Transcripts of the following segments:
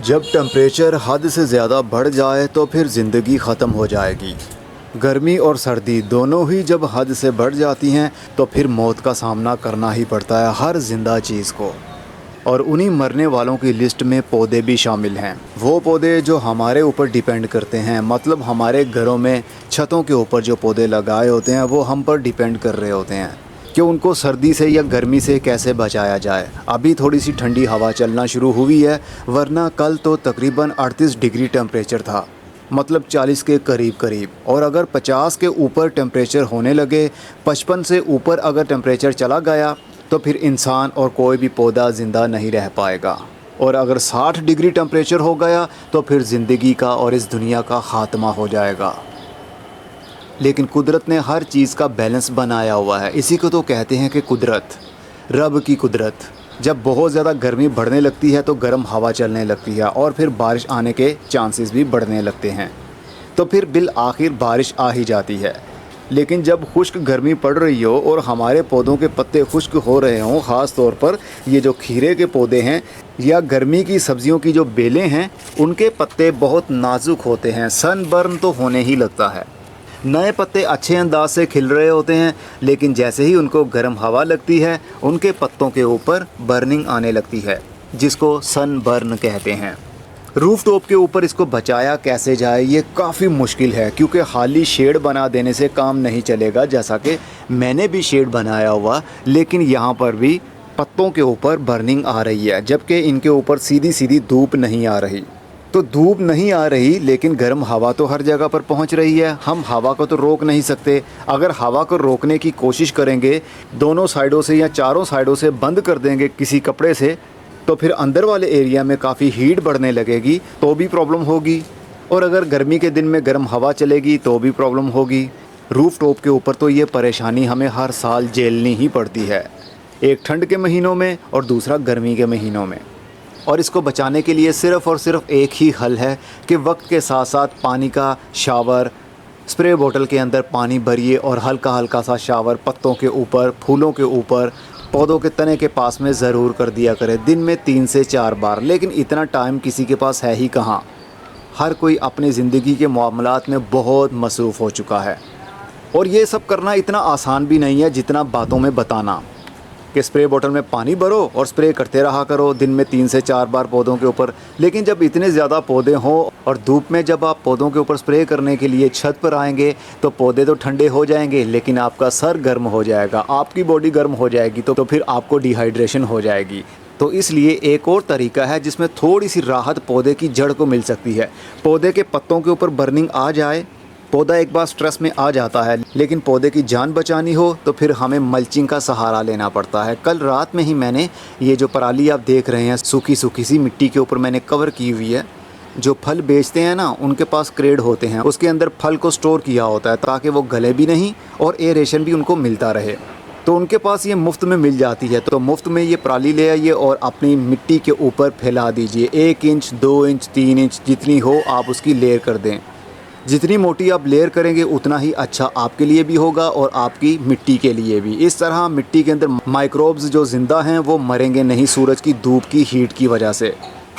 जब टेम्परेचर हद से ज़्यादा बढ़ जाए तो फिर ज़िंदगी ख़त्म हो जाएगी। गर्मी और सर्दी दोनों ही जब हद से बढ़ जाती हैं तो फिर मौत का सामना करना ही पड़ता है हर जिंदा चीज़ को। और उन्हीं मरने वालों की लिस्ट में पौधे भी शामिल हैं। वो पौधे जो हमारे ऊपर डिपेंड करते हैं, मतलब हमारे घरों में छतों के ऊपर जो पौधे लगाए होते हैं वो हम पर डिपेंड कर रहे होते हैं कि उनको सर्दी से या गर्मी से कैसे बचाया जाए। अभी थोड़ी सी ठंडी हवा चलना शुरू हुई है, वरना कल तो तकरीबन 38 डिग्री टेम्परेचर था, मतलब 40 के करीब। और अगर 50 के ऊपर टेम्परेचर होने लगे, 55 से ऊपर अगर टेम्परेचर चला गया तो फिर इंसान और कोई भी पौधा ज़िंदा नहीं रह पाएगा। और अगर 60 डिग्री टेम्परेचर हो गया तो फिर ज़िंदगी का और इस दुनिया का ख़ात्मा हो जाएगा। लेकिन कुदरत ने हर चीज़ का बैलेंस बनाया हुआ है। इसी को तो कहते हैं कि कुदरत, रब की कुदरत। जब बहुत ज़्यादा गर्मी बढ़ने लगती है तो गर्म हवा चलने लगती है और फिर बारिश आने के चांसेस भी बढ़ने लगते हैं, तो फिर बिल आखिर बारिश आ ही जाती है। लेकिन जब खुश्क गर्मी पड़ रही हो और हमारे पौधों के पत्ते खुश्क हो रहे हों, ख़ास तौर पर ये जो खीरे के पौधे हैं या गर्मी की सब्जियों की जो बेलें हैं, उनके पत्ते बहुत नाजुक होते हैं, सनबर्न तो होने ही लगता है। नए पत्ते अच्छे अंदाज से खिल रहे होते हैं, लेकिन जैसे ही उनको गर्म हवा लगती है उनके पत्तों के ऊपर बर्निंग आने लगती है, जिसको सनबर्न कहते हैं। रूफ टॉप के ऊपर इसको बचाया कैसे जाए, ये काफ़ी मुश्किल है, क्योंकि खाली शेड बना देने से काम नहीं चलेगा। जैसा कि मैंने भी शेड बनाया हुआ, लेकिन यहाँ पर भी पत्तों के ऊपर बर्निंग आ रही है, जबकि इनके ऊपर सीधी सीधी धूप नहीं आ रही। तो धूप नहीं आ रही, लेकिन गर्म हवा तो हर जगह पर पहुंच रही है। हम हवा को तो रोक नहीं सकते। अगर हवा को रोकने की कोशिश करेंगे, दोनों साइडों से या चारों साइडों से बंद कर देंगे किसी कपड़े से, तो फिर अंदर वाले एरिया में काफ़ी हीट बढ़ने लगेगी, तो भी प्रॉब्लम होगी। और अगर गर्मी के दिन में गर्म हवा चलेगी तो भी प्रॉब्लम होगी। रूफ टॉप के ऊपर तो ये परेशानी हमें हर साल झेलनी ही पड़ती है, एक ठंड के महीनों में और दूसरा गर्मी के महीनों में। और इसको बचाने के लिए सिर्फ़ और सिर्फ एक ही हल है कि वक्त के साथ साथ पानी का शावर, स्प्रे बोतल के अंदर पानी भरिए और हल्का हल्का सा शावर पत्तों के ऊपर, फूलों के ऊपर, पौधों के तने के पास में ज़रूर कर दिया करें, दिन में 3 से 4 बार। लेकिन इतना टाइम किसी के पास है ही कहाँ। हर कोई अपनी ज़िंदगी के मामलात में बहुत मसरूफ़ हो चुका है, और ये सब करना इतना आसान भी नहीं है जितना बातों में बताना कि स्प्रे बोतल में पानी भरो और स्प्रे करते रहा करो दिन में 3 से 4 बार पौधों के ऊपर। लेकिन जब इतने ज़्यादा पौधे हों और धूप में जब आप पौधों के ऊपर स्प्रे करने के लिए छत पर आएंगे तो पौधे तो ठंडे हो जाएंगे, लेकिन आपका सर गर्म हो जाएगा, आपकी बॉडी गर्म हो जाएगी, तो फिर आपको डिहाइड्रेशन हो जाएगी। तो इसलिए एक और तरीका है जिसमें थोड़ी सी राहत पौधे की जड़ को मिल सकती है। पौधे के पत्तों के ऊपर बर्निंग आ जाए, पौधा एक बार स्ट्रेस में आ जाता है, लेकिन पौधे की जान बचानी हो तो फिर हमें मल्चिंग का सहारा लेना पड़ता है। कल रात में ही मैंने ये जो पराली आप देख रहे हैं सूखी सूखी सी मिट्टी के ऊपर मैंने कवर की हुई है। जो फल बेचते हैं ना, उनके पास क्रेड होते हैं, उसके अंदर फल को स्टोर किया होता है ताकि वो गले भी नहीं और एरेशन भी उनको मिलता रहे। तो उनके पास ये मुफ्त में मिल जाती है, तो मुफ्त में ये पराली ले आइए और अपनी मिट्टी के ऊपर फैला दीजिए। 1 इंच, 2 इंच, 3 इंच जितनी हो आप उसकी लेयर कर दें। जितनी मोटी आप लेयर करेंगे उतना ही अच्छा आपके लिए भी होगा और आपकी मिट्टी के लिए भी। इस तरह मिट्टी के अंदर माइक्रोब्स जो ज़िंदा हैं वो मरेंगे नहीं सूरज की धूप की हीट की वजह से।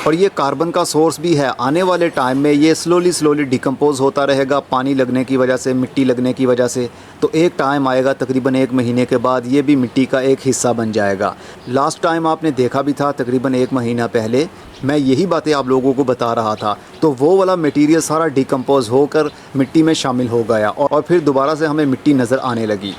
और ये कार्बन का सोर्स भी है। आने वाले टाइम में ये स्लोली डिकम्पोज होता रहेगा पानी लगने की वजह से, मिट्टी लगने की वजह से। तो एक टाइम आएगा तकरीबन 1 महीने के बाद ये भी मिट्टी का एक हिस्सा बन जाएगा। लास्ट टाइम आपने देखा भी था, तकरीबन 1 महीना पहले मैं यही बातें आप लोगों को बता रहा था, तो वो वाला मटेरियल सारा डिकम्पोज होकर मिट्टी में शामिल हो गया और फिर दोबारा से हमें मिट्टी नज़र आने लगी।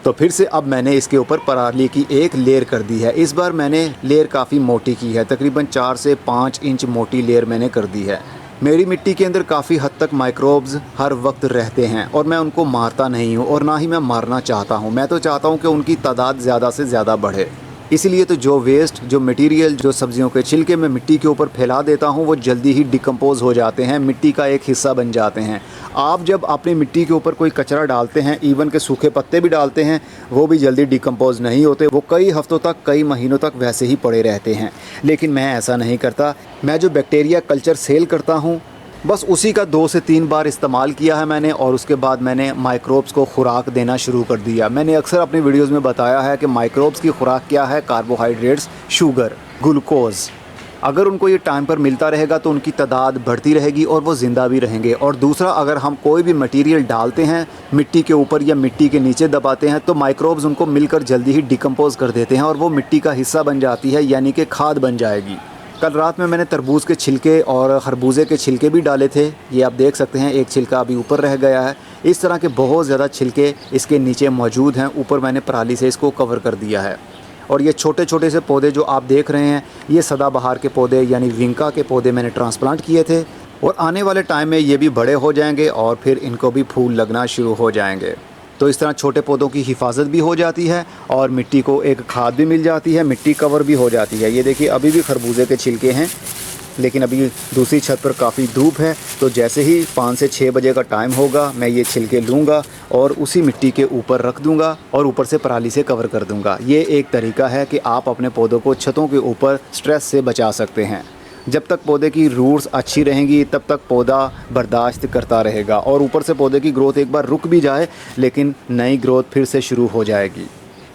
तो फिर से अब मैंने इसके ऊपर पराली की एक लेयर कर दी है। इस बार मैंने लेयर काफ़ी मोटी की है, तकरीबन 4 से 5 इंच मोटी लेयर मैंने कर दी है। मेरी मिट्टी के अंदर काफ़ी हद तक माइक्रोब्स हर वक्त रहते हैं और मैं उनको मारता नहीं हूँ और ना ही मैं मारना चाहता हूँ। मैं तो चाहता हूँ कि उनकी तादाद ज़्यादा से ज़्यादा बढ़े। इसलिए तो जो वेस्ट, जो मटेरियल, जो सब्जियों के छिलके मैं मिट्टी के ऊपर फैला देता हूँ वो जल्दी ही डिकम्पोज हो जाते हैं, मिट्टी का एक हिस्सा बन जाते हैं। आप जब अपनी मिट्टी के ऊपर कोई कचरा डालते हैं, इवन के सूखे पत्ते भी डालते हैं, वो भी जल्दी डिकम्पोज नहीं होते, वो कई हफ्तों तक, कई महीनों तक वैसे ही पड़े रहते हैं। लेकिन मैं ऐसा नहीं करता। मैं जो बैक्टीरिया कल्चर सेल करता हूँ बस उसी का 2 से 3 बार इस्तेमाल किया है मैंने, और उसके बाद मैंने माइक्रोब्स को खुराक देना शुरू कर दिया। मैंने अक्सर अपनी वीडियोस में बताया है कि माइक्रोब्स की खुराक क्या है। कार्बोहाइड्रेट्स, शुगर, ग्लूकोज़, अगर उनको ये टाइम पर मिलता रहेगा तो उनकी तादाद बढ़ती रहेगी और वो ज़िंदा भी रहेंगे। और दूसरा, अगर हम कोई भी मटेरियल डालते हैं मिट्टी के ऊपर या मिट्टी के नीचे दबाते हैं तो माइक्रोब्स उनको मिलकर जल्दी ही डिकम्पोज कर देते हैं और वो मिट्टी का हिस्सा बन जाती है, यानी कि खाद बन जाएगी। कल रात में मैंने तरबूज के छिलके और खरबूजे के छिलके भी डाले थे। ये आप देख सकते हैं, एक छिलका अभी ऊपर रह गया है। इस तरह के बहुत ज़्यादा छिलके इसके नीचे मौजूद हैं। ऊपर मैंने पराली से इसको कवर कर दिया है। और ये छोटे छोटे से पौधे जो आप देख रहे हैं, ये सदाबहार के पौधे यानी विंका के पौधे मैंने ट्रांसप्लांट किए थे और आने वाले टाइम में ये भी बड़े हो जाएंगे और फिर इनको भी फूल लगना शुरू हो जाएंगे। तो इस तरह छोटे पौधों की हिफाजत भी हो जाती है और मिट्टी को एक खाद भी मिल जाती है, मिट्टी कवर भी हो जाती है। ये देखिए, अभी भी खरबूजे के छिलके हैं, लेकिन अभी दूसरी छत पर काफ़ी धूप है। तो जैसे ही 5 से 6 बजे का टाइम होगा, मैं ये छिलके लूँगा और उसी मिट्टी के ऊपर रख दूँगा और ऊपर से पराली से कवर कर दूँगा। ये एक तरीका है कि आप अपने पौधों को छतों के ऊपर स्ट्रेस से बचा सकते हैं। जब तक पौधे की रूट्स अच्छी रहेंगी तब तक पौधा बर्दाश्त करता रहेगा और ऊपर से पौधे की ग्रोथ एक बार रुक भी जाए लेकिन नई ग्रोथ फिर से शुरू हो जाएगी।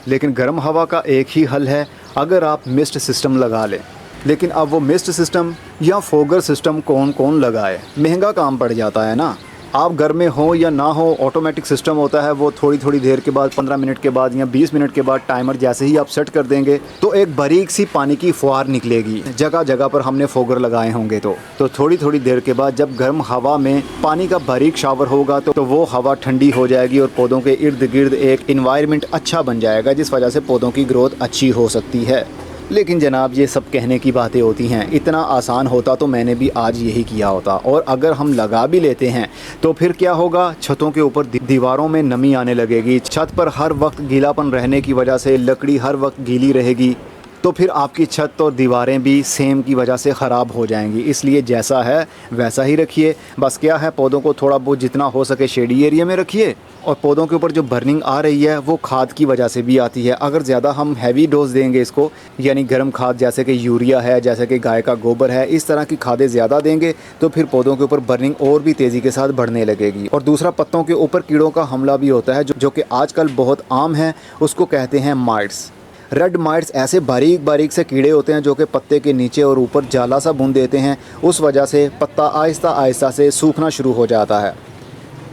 लेकिन गर्म हवा का एक ही हल है, अगर आप मिस्ट सिस्टम लगा लें। लेकिन अब वो मिस्ट सिस्टम या फोगर सिस्टम कौन कौन लगाए, महंगा काम पड़ जाता है ना। आप घर में हो या ना हो, ऑटोमेटिक सिस्टम होता है, वो थोड़ी थोड़ी देर के बाद 15 मिनट के बाद या 20 मिनट के बाद टाइमर जैसे ही आप सेट कर देंगे तो एक बारीक सी पानी की फुहार निकलेगी। जगह जगह पर हमने फोगर लगाए होंगे तो थोड़ी थोड़ी देर के बाद जब गर्म हवा में पानी का बारीक शावर होगा तो वो हवा ठंडी हो जाएगी और पौधों के इर्द गिर्द एक इन्वायरमेंट अच्छा बन जाएगा, जिस वजह से पौधों की ग्रोथ अच्छी हो सकती है। लेकिन जनाब, ये सब कहने की बातें होती हैं। इतना आसान होता तो मैंने भी आज यही किया होता। और अगर हम लगा भी लेते हैं तो फिर क्या होगा, छतों के ऊपर दीवारों में नमी आने लगेगी। छत पर हर वक्त गीलापन रहने की वजह से लकड़ी हर वक्त गीली रहेगी, तो फिर आपकी छत और दीवारें भी सेम की वजह से ख़राब हो जाएंगी। इसलिए जैसा है वैसा ही रखिए। बस क्या है, पौधों को थोड़ा बहुत जितना हो सके शेडी एरिया में रखिए। और पौधों के ऊपर जो बर्निंग आ रही है वो खाद की वजह से भी आती है। अगर ज़्यादा हम हैवी डोज देंगे इसको, यानी गर्म खाद जैसे कि यूरिया है, जैसे कि गाय का गोबर है, इस तरह की खादें ज़्यादा देंगे तो फिर पौधों के ऊपर बर्निंग और भी तेज़ी के साथ बढ़ने लगेगी। और दूसरा, पत्तों के ऊपर कीड़ों का हमला भी होता है जो कि आजकल बहुत आम है। उसको कहते हैं माइट्स। रेड माइट्स ऐसे बारीक बारीक से कीड़े होते हैं जो कि पत्ते के नीचे और ऊपर जाला सा बुन देते हैं। उस वजह से पत्ता आहिस्ता आहिस्ता से सूखना शुरू हो जाता है।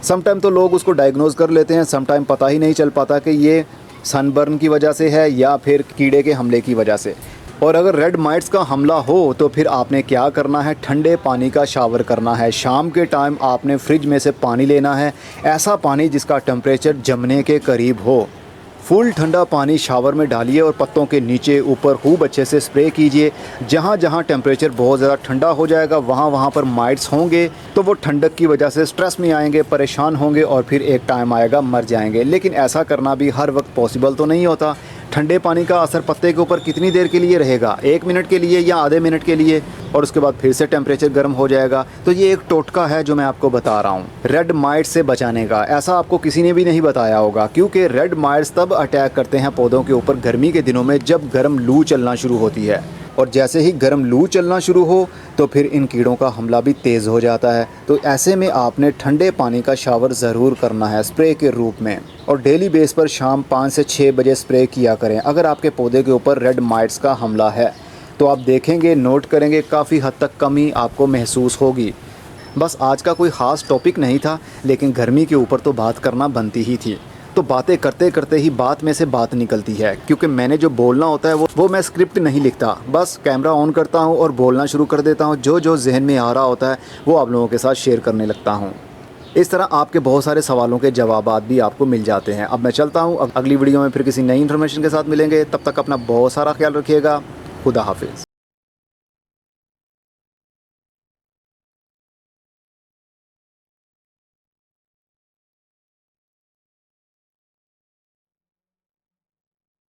समटाइम तो लोग उसको डायग्नोज कर लेते हैं, समटाइम पता ही नहीं चल पाता कि ये सनबर्न की वजह से है या फिर कीड़े के हमले की वजह से। और अगर रेड माइट्स का हमला हो तो फिर आपने क्या करना है, ठंडे पानी का शावर करना है। शाम के टाइम आपने फ्रिज में से पानी लेना है, ऐसा पानी जिसका टेम्परेचर जमने के करीब हो। फुल ठंडा पानी शावर में डालिए और पत्तों के नीचे ऊपर खूब अच्छे से स्प्रे कीजिए। जहाँ जहाँ टेम्परेचर बहुत ज़्यादा ठंडा हो जाएगा वहाँ पर माइट्स होंगे तो वो ठंडक की वजह से स्ट्रेस में आएंगे, परेशान होंगे और फिर एक टाइम आएगा मर जाएंगे। लेकिन ऐसा करना भी हर वक्त पॉसिबल तो नहीं होता। ठंडे पानी का असर पत्ते के ऊपर कितनी देर के लिए रहेगा, 1 मिनट के लिए या आधे मिनट के लिए, और उसके बाद फिर से टेम्परेचर गर्म हो जाएगा। तो ये एक टोटका है जो मैं आपको बता रहा हूँ रेड माइट्स से बचाने का। ऐसा आपको किसी ने भी नहीं बताया होगा, क्योंकि रेड माइट्स तब अटैक करते हैं पौधों के ऊपर गर्मी के दिनों में जब गर्म लू चलना शुरू होती है। और जैसे ही गर्म लू चलना शुरू हो तो फिर इन कीड़ों का हमला भी तेज़ हो जाता है। तो ऐसे में आपने ठंडे पानी का शावर ज़रूर करना है स्प्रे के रूप में, और डेली बेस पर शाम 5 से 6 बजे स्प्रे किया करें। अगर आपके पौधे के ऊपर रेड माइट्स का हमला है तो आप देखेंगे, नोट करेंगे, काफ़ी हद तक कमी आपको महसूस होगी। बस आज का कोई ख़ास टॉपिक नहीं था, लेकिन गर्मी के ऊपर तो बात करना बनती ही थी। तो बातें करते करते ही बात में से बात निकलती है, क्योंकि मैंने जो बोलना होता है वो मैं स्क्रिप्ट नहीं लिखता, बस कैमरा ऑन करता हूँ और बोलना शुरू कर देता हूँ। जो जहन में आ रहा होता है वो आप लोगों के साथ शेयर करने लगता हूँ। इस तरह आपके बहुत सारे सवालों के जवाबात भी आपको मिल जाते हैं। अब मैं चलता हूँ, अगली वीडियो में फिर किसी नई इन्फॉर्मेशन के साथ मिलेंगे। तब तक अपना बहुत सारा ख्याल रखिएगा। खुदा हाफिज़।